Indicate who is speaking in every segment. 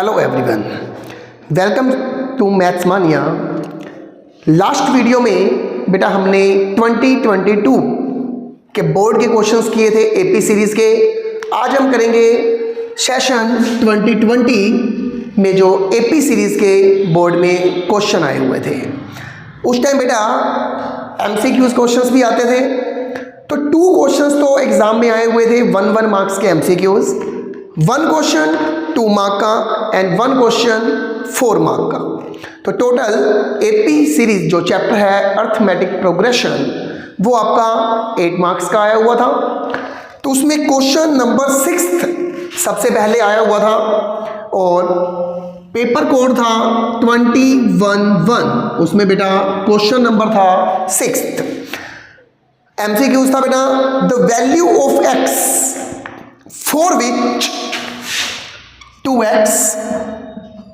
Speaker 1: Hello everyone, welcome to maths mania. Last video में बेटा हमने 2022 के बोर्ड के क्वेश्चंस किए थे एपी सीरीज के। आज हम करेंगे सेशन 2020 में जो एपी सीरीज के बोर्ड में क्वेश्चन आए हुए थे। उस टाइम बेटा एमसीक्यूज क्वेश्चंस भी आते थे। तो 2 क्वेश्चंस तो एग्जाम में आए हुए थे, 1 मार्क्स के एमसीक्यूज, 1 क्वेश्चन 2 मार्क का एंड 1 क्वेश्चन 4 मार्क का। तो टोटल एपी सीरीज जो चैप्टर है अर्थमेटिक प्रोग्रेशन वो आपका 8 मार्क्स का आया हुआ था। तो उसमें क्वेश्चन नंबर 6 सबसे पहले आया हुआ था और पेपर कोड था 21-1। उसमें बेटा क्वेश्चन नंबर था 6। एमसीक्यूज था बेटा the value of x for which 2x,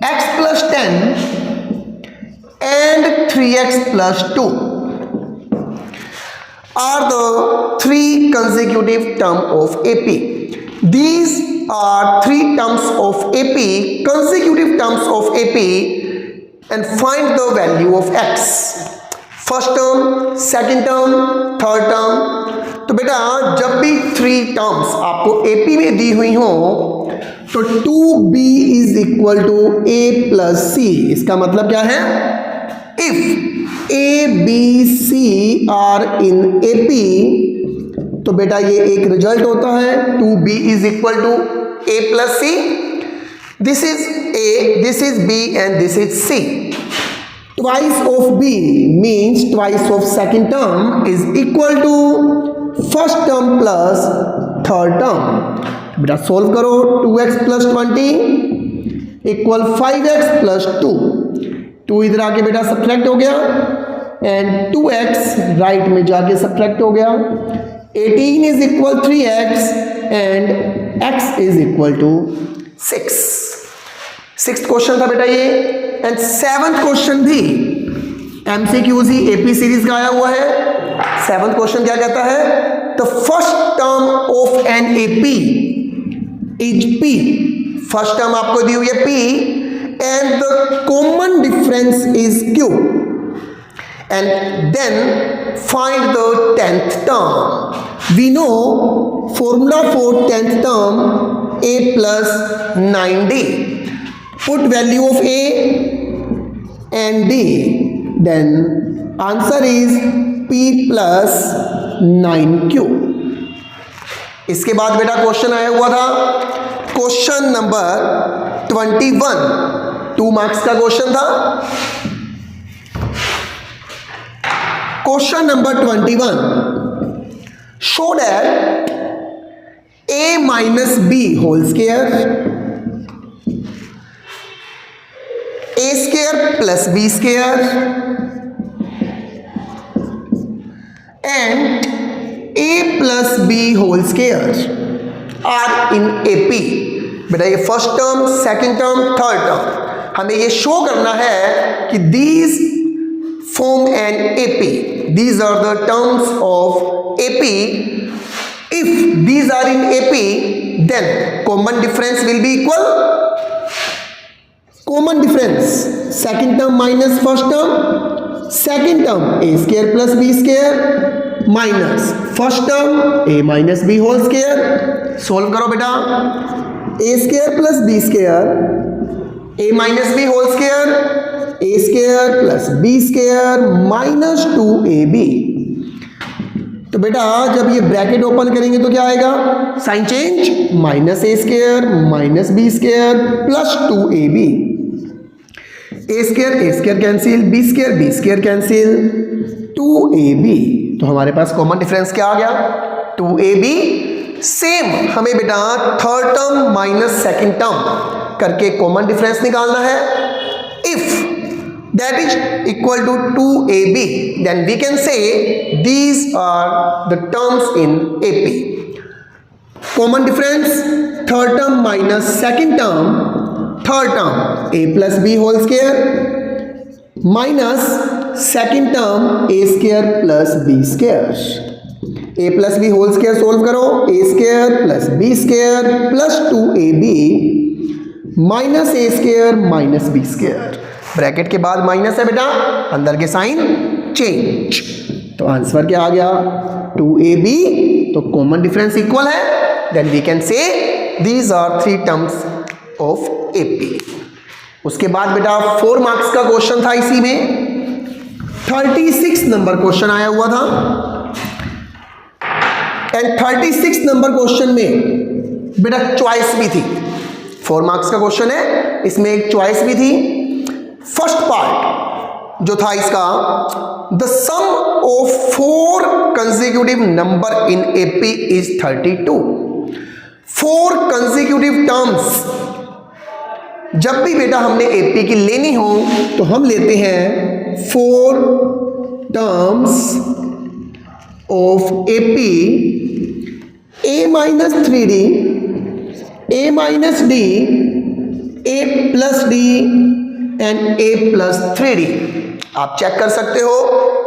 Speaker 1: x plus 10 and 3x plus 2 are the 3 consecutive terms of AP. These are 3 terms of AP, consecutive terms of AP, and find the value of x. First term, second term, third term. तो बेटा जब भी 3 terms आपको AP में दी हुई हो तो 2b is equal to a plus c। इसका मतलब क्या है? If a b c are in AP तो बेटा ये एक रिजल्ट होता है 2b is equal to a plus c। This is a, this is b and this is c। Twice of b means twice of second term is equal to first term plus third term। बेटा solve करो, 2x plus 20 equal 5x plus 2 इधर आके बेटा subtract हो गया and 2x right में जाके subtract हो गया। 18 is equal 3x and x is equal to 6। 6th question था बेटा ये। एंड 7th क्वेश्चन भी एमसीक्यूज ही एपी सीरीज का आया हुआ है। 7th क्वेश्चन क्या कहता है? The first term of an AP is P। First term आपको दी हुई है P and the common difference is Q and then find the 10th term. We know formula for 10th term a plus 9d। Put value of a and d, then answer is P plus 9Q। इसके बाद बेटा question आया हुआ था question number 21, 2 marks का question था। Question number 21, show that a minus b whole square, a square plus b square and a plus b whole square are in AP। बेटा ये first term, second term, third term हमें ये show करना है कि these form an AP, these are the terms of AP। If these are in AP then common difference will be equal, common difference second term minus first term, second term a square plus b square minus first term a minus b whole square. Solve करो बेटा, a square plus b square, a minus b whole square, a square plus b square minus 2ab। तो बेटा जब ये bracket open करेंगे तो क्या आएगा? Sign change, minus a square minus b square plus 2ab। a square cancel, b square cancel, 2ab। तो हमारे पास कॉमन डिफरेंस क्या आ गया? 2ab। सेम हमें बेटा third term minus second term करके कॉमन डिफरेंस निकालना है। If that is equal to 2ab then we can say these are the terms in AP। Common difference third term minus second term, third term a plus b whole square minus second term a square plus b square. a plus b whole square solve करो, a square plus b square plus 2ab minus a square minus B square, bracket के बाद minus है बेटा, अंदर के sign change, तो answer क्या आ गया 2ab, तो कॉमन डिफरेंस इक्वल है, then we can say these are 3 terms of AP. उसके बाद बेटा 4 मार्क्स का क्वेश्चन था, इसी में 36 नंबर क्वेश्चन आया हुआ था, एंड 36 नंबर क्वेश्चन में बेटा चॉइस भी थी। 4 मार्क्स का क्वेश्चन है, इसमें एक चॉइस भी थी। फर्स्ट पार्ट जो था इसका, the sum of 4 consecutive number in AP is 32। 4 consecutive terms जब भी बेटा हमने एपी की लेनी हो तो हम लेते हैं 4 terms of AP, a minus 3d, a minus d, a plus d and a plus 3d। आप चेक कर सकते हो,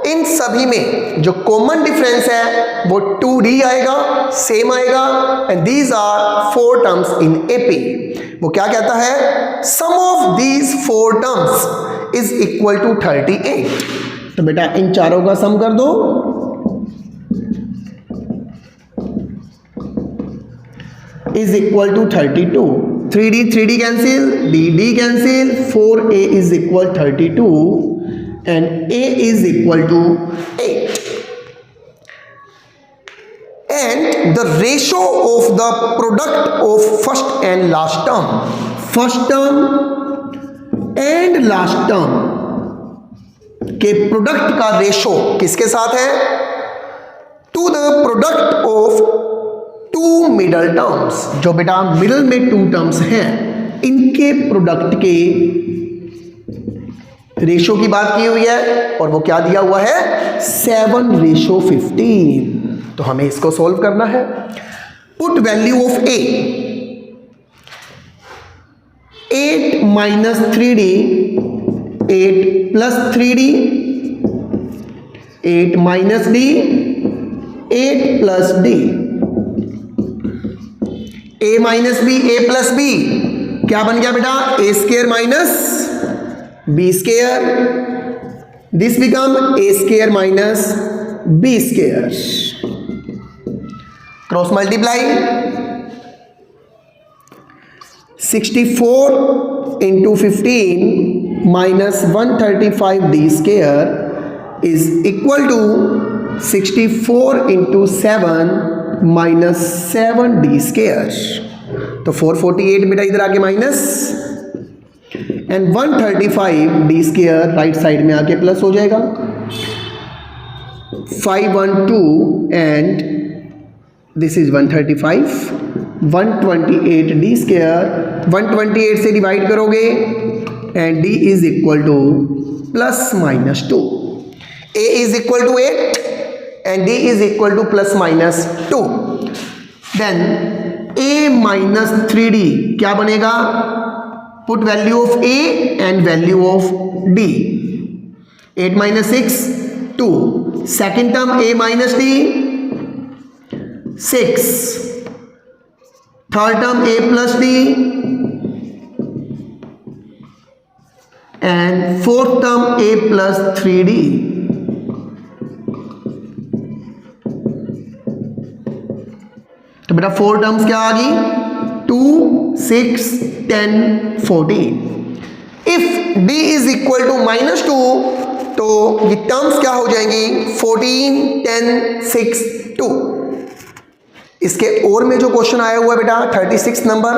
Speaker 1: इन सभी में जो कॉमन डिफरेंस है वो 2d आएगा, सेम आएगा, and these are 4 terms in AP. वो क्या कहता है, sum of these 4 terms is equal to 38। तो बेटा इन चारों का सम कर दो, is equal to 32, 3d cancel, d cancel, 4a is equal 32 and a is equal to 8, and the ratio of the product of first and last term, first term and last term के product का ratio किसके साथ है, to the product of 2 middle terms, जो बेटा middle में 2 terms हैं इनके प्रोडक्ट के रेशो की बात की हुई है, और वो क्या दिया हुआ है 7:15। तो हमें इसको सॉल्व करना है। Put value of a, 8 minus 3d, 8 plus 3d, 8 minus d, 8 plus d, a minus b, a plus b क्या बन गया बेटा, a square minus b square, this become a square minus b square, cross multiply, 64 into 15 minus 135 d square is equal to 64 into 7 minus 7d square, तो 448 बेटा इधर आके minus, and 135d square right side में आके plus हो जाएगा, 512 and this is 135, 128d square, 128 से divide करोगे and d is equal to plus minus 2, a is equal to 8 and d is equal to plus minus 2, then a minus 3d क्या बनेगा, put value of a and value of d, 8 minus 6 2, second term a minus d 6, third term a plus d and fourth term a plus 3d। तो बेटा 4 terms क्या आ गई, 2, 6, 10, 14। If d is equal to -2 तो ये terms क्या हो जाएंगी, 14, 10, 6, 2। इसके और में जो क्वेश्चन आया हुआ है बेटा 36 number,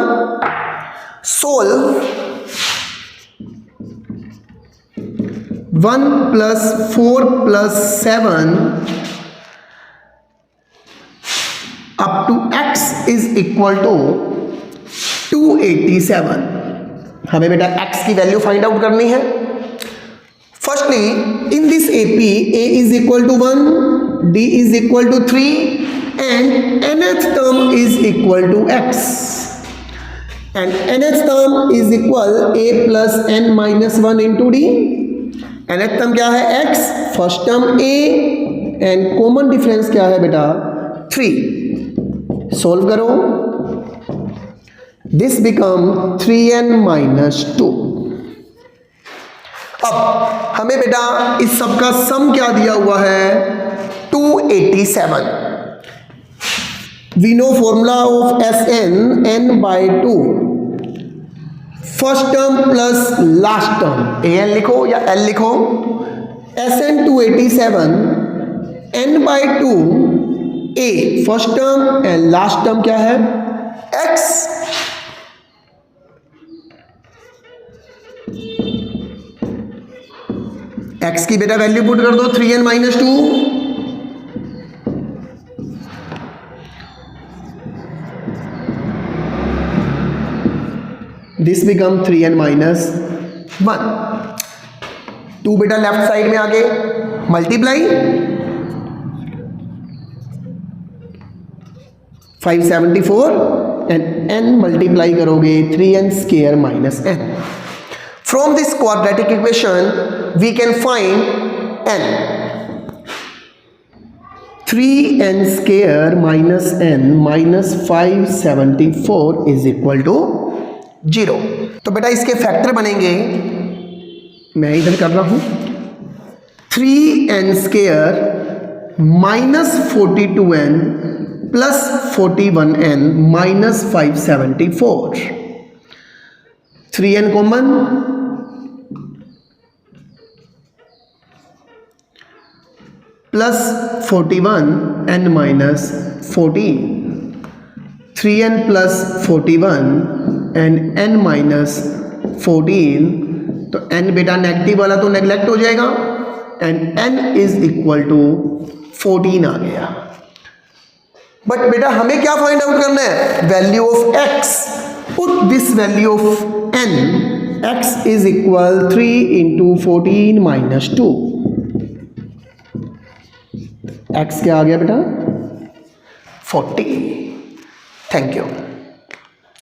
Speaker 1: solve 1 + 4 + 7 up to x is equal to 287। हमें बेटा x की वैल्यू फाइंड आउट करनी है। Firstly in this AP a is equal to 1, d is equal to 3 and nth term is equal to x, and nth term is equal a plus n minus 1 into d। nth term क्या है x, first term a and common difference क्या है बेटा 3। Solve करो, this become 3n minus 2। अब हमें बेटा इस सब का सम क्या दिया हुआ है, 287। We know formula of Sn, n/2, first term plus last term, an लिखो या l लिखो, Sn 287 n/2 a first term and last term क्या है x। x की बेटा वैल्यू पुट कर दो 3n minus 2, this become 3n minus 1। 2 बेटा लेफ्ट साइड में आगे मल्टीप्लाई, 574 एंड n मल्टीप्लाई करोगे 3n square minus n। From this quadratic equation we can find n। 3n square minus n minus 574 is equal to 0। तो बेटा इसके factor बनेंगे, मैं इधर कर रहा हूं, 3n square minus 42n plus 41n minus 574, 3n common, plus 41n minus 14, 3n plus 41 and n minus 14। तो n बेटा नेगेटिव वाला तो नेगलेक्ट हो जाएगा and n is equal to 14 आ गया। बट बेटा हमें क्या फाइंड आउट करना है, value of x। Put this value of n, x is equal 3 into 14 minus 2, x क्या आ गया बेटा 40। Thank you.